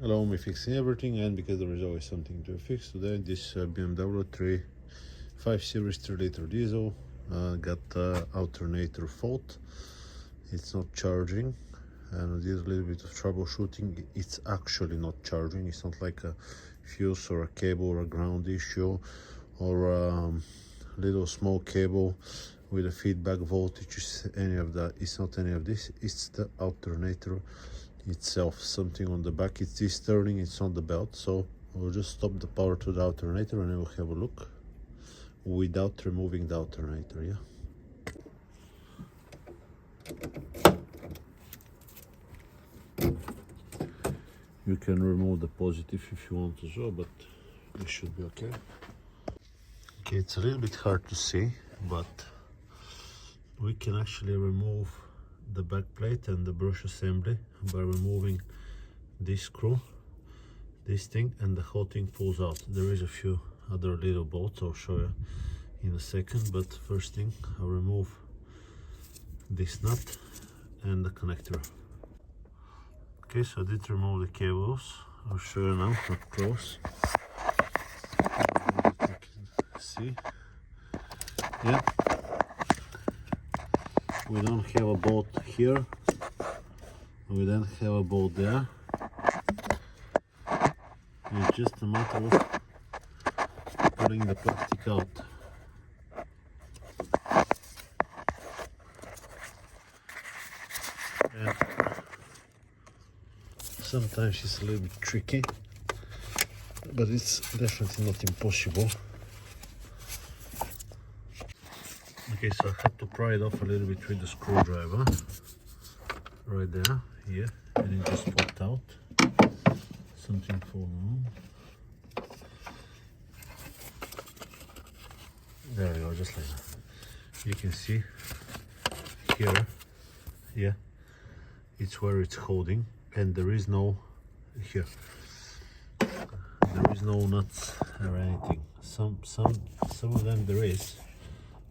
allow me fixing everything, and because there is always something to fix today, this BMW 5 Series 3-liter diesel got alternator fault. It's not charging, and I did a little bit of troubleshooting. It's actually not charging. It's not like a fuse or a cable or a ground issue or a little small cable with a feedback voltage. Any of that. It's not any of this. It's the alternator itself. Something on the back. It's this turning. It's on the belt. So we'll just stop the power to the alternator and then we'll have a look without removing the alternator. Yeah. You can remove the positive if you want as well, but it should be okay. Okay, it's a little bit hard to see, but we can actually remove the back plate and the brush assembly by removing this screw, this thing, and the whole thing pulls out. There is a few other little bolts I'll show you in a second, but first thing, I'll remove this nut and the connector. Okay, so I did remove the cables. I'll show you now up close. You can see. Yeah. We don't have a bolt here. We don't have a bolt there. It's just a matter of pulling the plastic out. And sometimes it's a little bit tricky, but it's definitely not impossible. Okay, so I had to pry it off a little bit with the screwdriver. Right there, here, and it just popped out. Something falling on. There we go, just like that. You can see here, yeah, it's where it's holding, and there is no here. There is no nuts or anything. Some of them there is,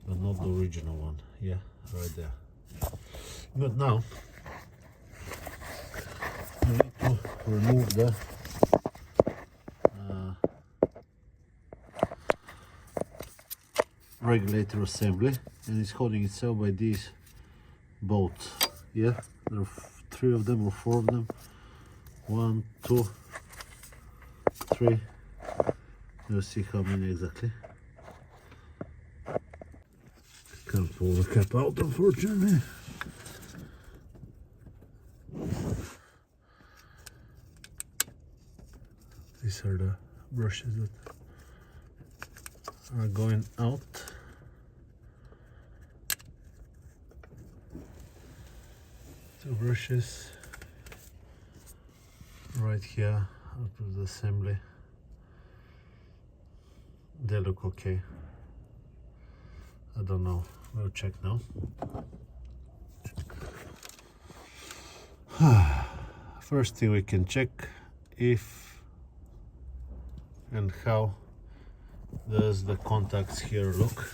but not the original one. Yeah, right there. But now we need to remove the regulator assembly, and it's holding itself by these bolts. Yeah, there are 3 of them or 4 of them. 1, 2, 3. Let's see how many exactly. Can't pull the cap out, unfortunately. These are the brushes that are going out. Two brushes right here out of the assembly. They look okay. I don't know. We'll check now. First thing we can check, if and how does the contacts here look.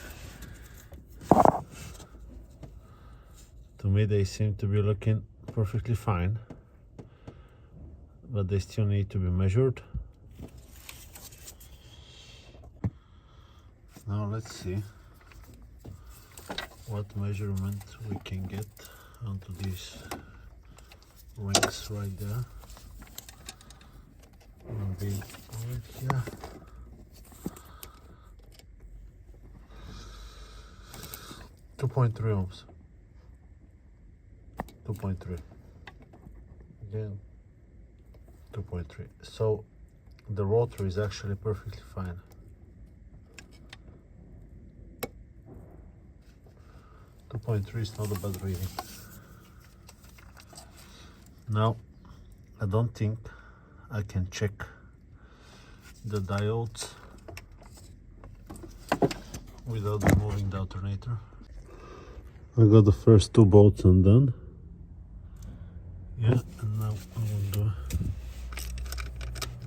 To me they seem to be looking perfectly fine, but they still need to be measured. Now let's see what measurement we can get onto these rings right there. And be right here. .3 ohms. 2.3. Again, 2.3. So the rotor is actually perfectly fine. .3 is not a bad reading. Now, I don't think I can check the diodes without removing the alternator. I got the first 2 bolts undone. Yeah, and now I will do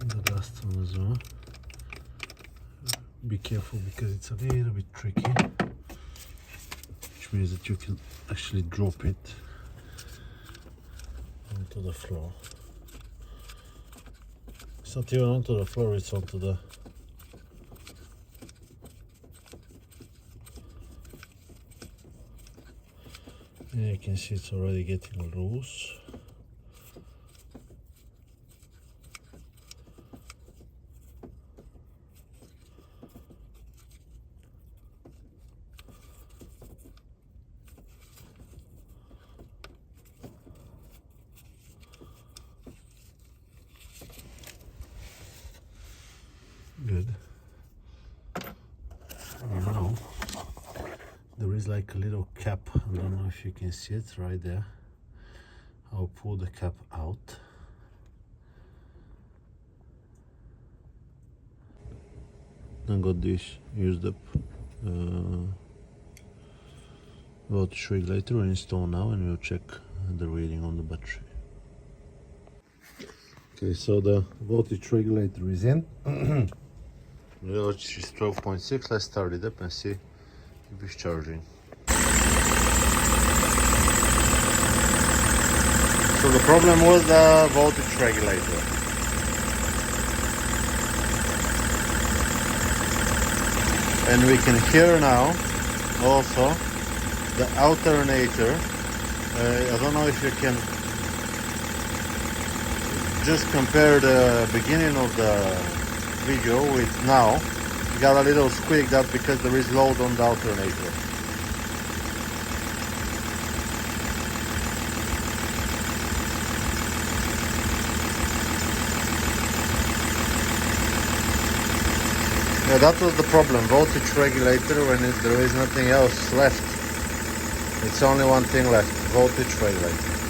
the last one as well. Be careful because it's a little bit tricky, which means that you can actually drop it onto the floor. It's not even onto the floor, it's onto the and you can see it's already getting loose. Good. Now there is like a little cap. I don't know if you can see it right there. I'll pull the cap out. I got this used up voltage regulator installed now, and we'll check the reading on the battery. Okay, so the voltage regulator is in. The voltage is 12.6. Let's start it up and see if it's charging. So the problem was the voltage regulator. And we can hear now also the alternator. I don't know if you can just compare the beginning of the video with now. You got a little squeak, that's because there is load on the alternator. Yeah, that was the problem, voltage regulator, when there is nothing else left. It's only one thing left, voltage regulator.